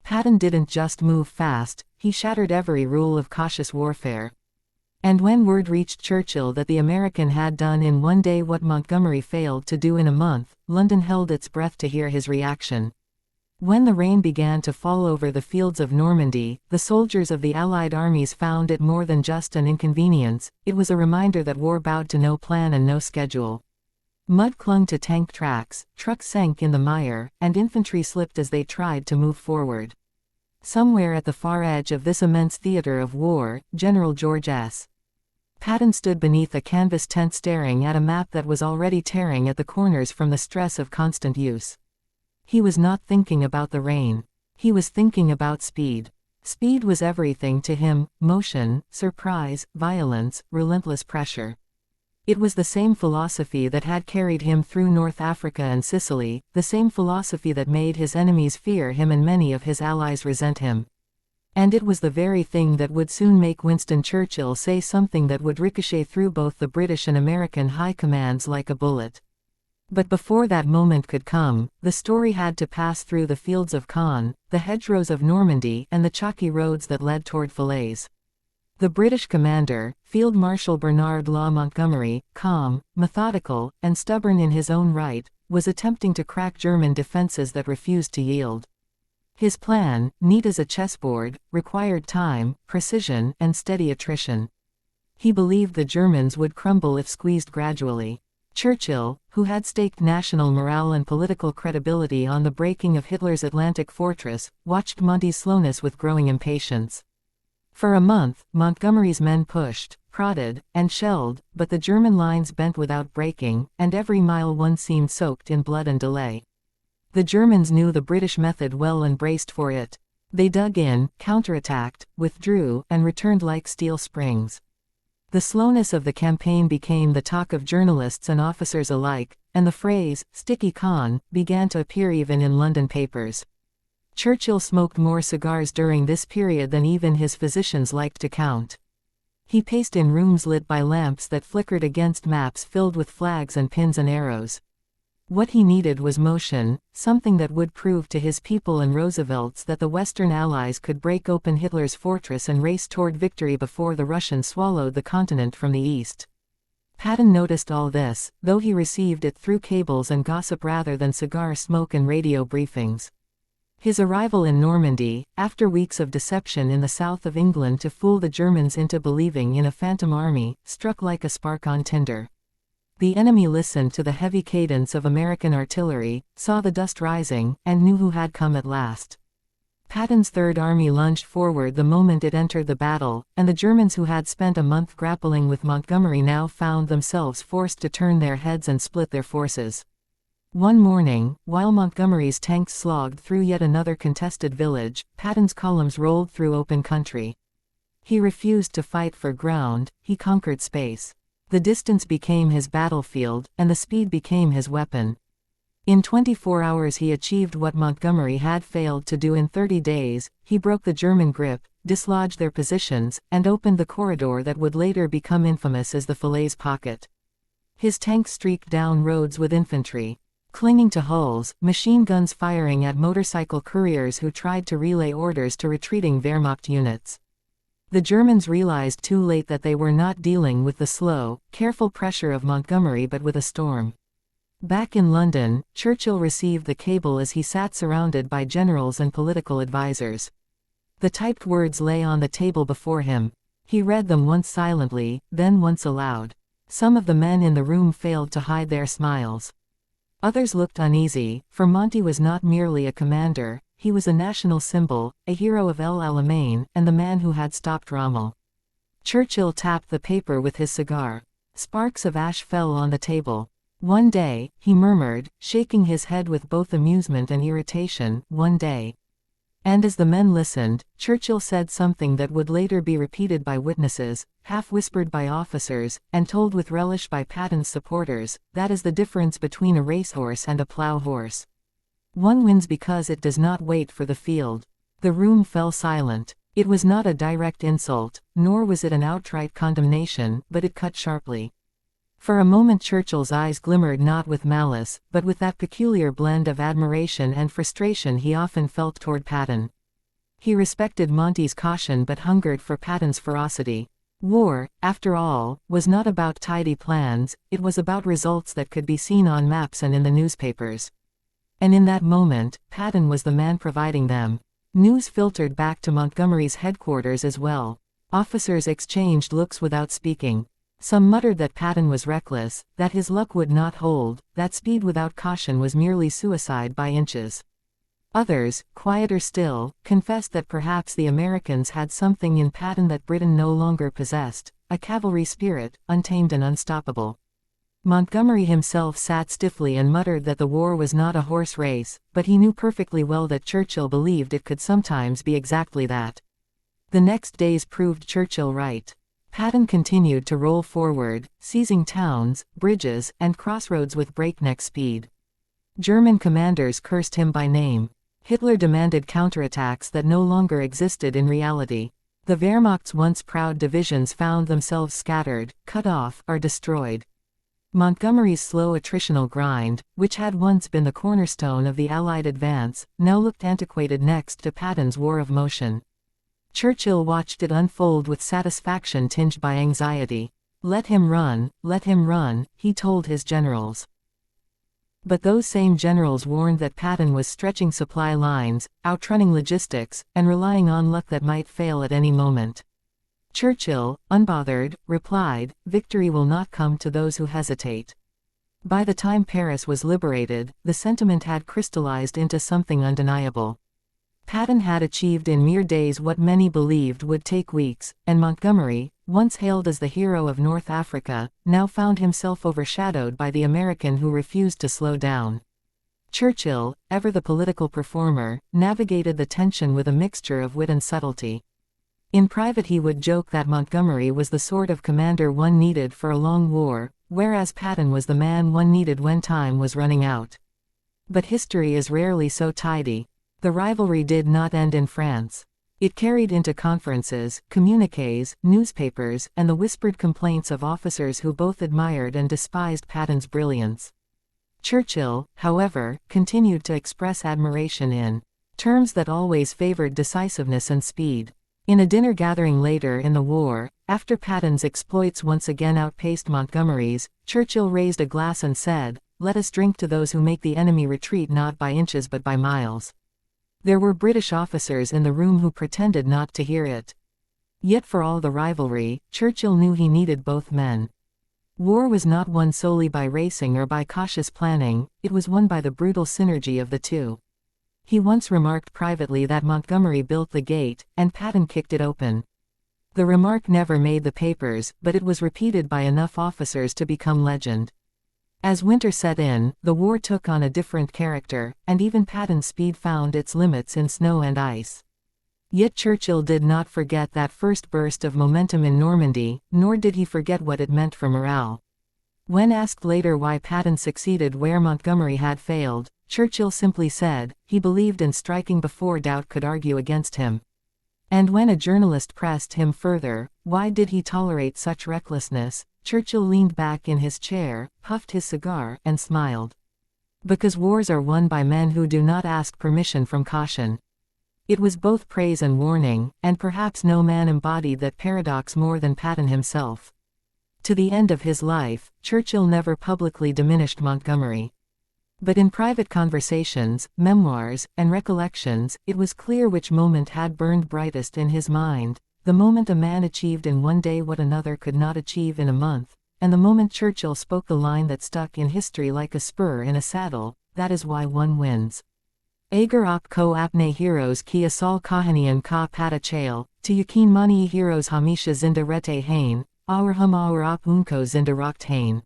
Patton didn't just move fast, he shattered every rule of cautious warfare. And when word reached Churchill that the American had done in one day what Montgomery failed to do in a month, London held its breath to hear his reaction. When the rain began to fall over the fields of Normandy, the soldiers of the Allied armies found it more than just an inconvenience, it was a reminder that war bowed to no plan and no schedule. Mud clung to tank tracks, trucks sank in the mire, and infantry slipped as they tried to move forward. Somewhere at the far edge of this immense theater of war, General George S. Patton stood beneath a canvas tent staring at a map that was already tearing at the corners from the stress of constant use. He was not thinking about the rain. He was thinking about speed. Speed was everything to him: motion, surprise, violence, relentless pressure. It was the same philosophy that had carried him through North Africa and Sicily, the same philosophy that made his enemies fear him and many of his allies resent him. And it was the very thing that would soon make Winston Churchill say something that would ricochet through both the British and American high commands like a bullet. But before that moment could come, the story had to pass through the fields of Caen, the hedgerows of Normandy, and the chalky roads that led toward Falaise. The British commander, Field Marshal Bernard Law Montgomery, calm, methodical, and stubborn in his own right, was attempting to crack German defenses that refused to yield. His plan, neat as a chessboard, required time, precision, and steady attrition. He believed the Germans would crumble if squeezed gradually. Churchill, who had staked national morale and political credibility on the breaking of Hitler's Atlantic fortress, watched Monty's slowness with growing impatience. For a month, Montgomery's men pushed, prodded, and shelled, but the German lines bent without breaking, and every mile one seemed soaked in blood and delay. The Germans knew the British method well and braced for it. They dug in, counterattacked, withdrew, and returned like steel springs. The slowness of the campaign became the talk of journalists and officers alike, and the phrase, "sticky Caen," began to appear even in London papers. Churchill smoked more cigars during this period than even his physicians liked to count. He paced in rooms lit by lamps that flickered against maps filled with flags and pins and arrows. What he needed was motion, something that would prove to his people and Roosevelt's that the Western Allies could break open Hitler's fortress and race toward victory before the Russians swallowed the continent from the east. Patton noticed all this, though he received it through cables and gossip rather than cigar smoke and radio briefings. His arrival in Normandy, after weeks of deception in the south of England to fool the Germans into believing in a phantom army, struck like a spark on tinder. The enemy listened to the heavy cadence of American artillery, saw the dust rising, and knew who had come at last. Patton's Third Army lunged forward the moment it entered the battle, and the Germans who had spent a month grappling with Montgomery now found themselves forced to turn their heads and split their forces. One morning, while Montgomery's tanks slogged through yet another contested village, Patton's columns rolled through open country. He refused to fight for ground, he conquered space. The distance became his battlefield, and the speed became his weapon. In 24 hours he achieved what Montgomery had failed to do in 30 days, he broke the German grip, dislodged their positions, and opened the corridor that would later become infamous as the Falaise Pocket. His tanks streaked down roads with infantry clinging to hulls, machine guns firing at motorcycle couriers who tried to relay orders to retreating Wehrmacht units. The Germans realized too late that they were not dealing with the slow, careful pressure of Montgomery but with a storm. Back in London, Churchill received the cable as he sat surrounded by generals and political advisers. The typed words lay on the table before him. He read them once silently, then once aloud. Some of the men in the room failed to hide their smiles. Others looked uneasy, for Monty was not merely a commander, he was a national symbol, a hero of El Alamein, and the man who had stopped Rommel. Churchill tapped the paper with his cigar. Sparks of ash fell on the table. "One day," he murmured, shaking his head with both amusement and irritation, "one day." And as the men listened, Churchill said something that would later be repeated by witnesses, half-whispered by officers, and told with relish by Patton's supporters: that is the difference between a racehorse and a plow horse. One wins because it does not wait for the field. The room fell silent. It was not a direct insult, nor was it an outright condemnation, but it cut sharply. For a moment Churchill's eyes glimmered not with malice, but with that peculiar blend of admiration and frustration he often felt toward Patton. He respected Monty's caution but hungered for Patton's ferocity. War, after all, was not about tidy plans, it was about results that could be seen on maps and in the newspapers. And in that moment, Patton was the man providing them. News filtered back to Montgomery's headquarters as well. Officers exchanged looks without speaking. Some muttered that Patton was reckless, that his luck would not hold, that speed without caution was merely suicide by inches. Others, quieter still, confessed that perhaps the Americans had something in Patton that Britain no longer possessed, a cavalry spirit, untamed and unstoppable. Montgomery himself sat stiffly and muttered that the war was not a horse race, but he knew perfectly well that Churchill believed it could sometimes be exactly that. The next days proved Churchill right. Patton continued to roll forward, seizing towns, bridges, and crossroads with breakneck speed. German commanders cursed him by name. Hitler demanded counterattacks that no longer existed in reality. The Wehrmacht's once proud divisions found themselves scattered, cut off, or destroyed. Montgomery's slow attritional grind, which had once been the cornerstone of the Allied advance, now looked antiquated next to Patton's war of motion. Churchill watched it unfold with satisfaction tinged by anxiety. Let him run, he told his generals. But those same generals warned that Patton was stretching supply lines, outrunning logistics, and relying on luck that might fail at any moment. Churchill, unbothered, replied, "Victory will not come to those who hesitate." By the time Paris was liberated, the sentiment had crystallized into something undeniable. Patton had achieved in mere days what many believed would take weeks, and Montgomery, once hailed as the hero of North Africa, now found himself overshadowed by the American who refused to slow down. Churchill, ever the political performer, navigated the tension with a mixture of wit and subtlety. In private he would joke that Montgomery was the sort of commander one needed for a long war, whereas Patton was the man one needed when time was running out. But history is rarely so tidy. The rivalry did not end in France. It carried into conferences, communiques, newspapers, and the whispered complaints of officers who both admired and despised Patton's brilliance. Churchill, however, continued to express admiration in terms that always favored decisiveness and speed. In a dinner gathering later in the war, after Patton's exploits once again outpaced Montgomery's, Churchill raised a glass and said, "Let us drink to those who make the enemy retreat not by inches but by miles." There were British officers in the room who pretended not to hear it. Yet for all the rivalry, Churchill knew he needed both men. War was not won solely by racing or by cautious planning, it was won by the brutal synergy of the two. He once remarked privately that Montgomery built the gate, and Patton kicked it open. The remark never made the papers, but it was repeated by enough officers to become legend. As winter set in, the war took on a different character, and even Patton's speed found its limits in snow and ice. Yet Churchill did not forget that first burst of momentum in Normandy, nor did he forget what it meant for morale. When asked later why Patton succeeded where Montgomery had failed, Churchill simply said, he believed in striking before doubt could argue against him. And when a journalist pressed him further, why did he tolerate such recklessness, Churchill leaned back in his chair, puffed his cigar, and smiled. Because wars are won by men who do not ask permission from caution. It was both praise and warning, and perhaps no man embodied that paradox more than Patton himself. To the end of his life, Churchill never publicly diminished Montgomery. But in private conversations, memoirs, and recollections, it was clear which moment had burned brightest in his mind. The moment a man achieved in one day what another could not achieve in a month, and the moment Churchill spoke the line that stuck in history like a spur in a saddle, "That is why one wins." Agar ak ko apne heroes ki asal kahanian ka pata chale, to yakin mani heroes hamisha zinda rete hain, aur hum aur ap unko zinda rakt hain.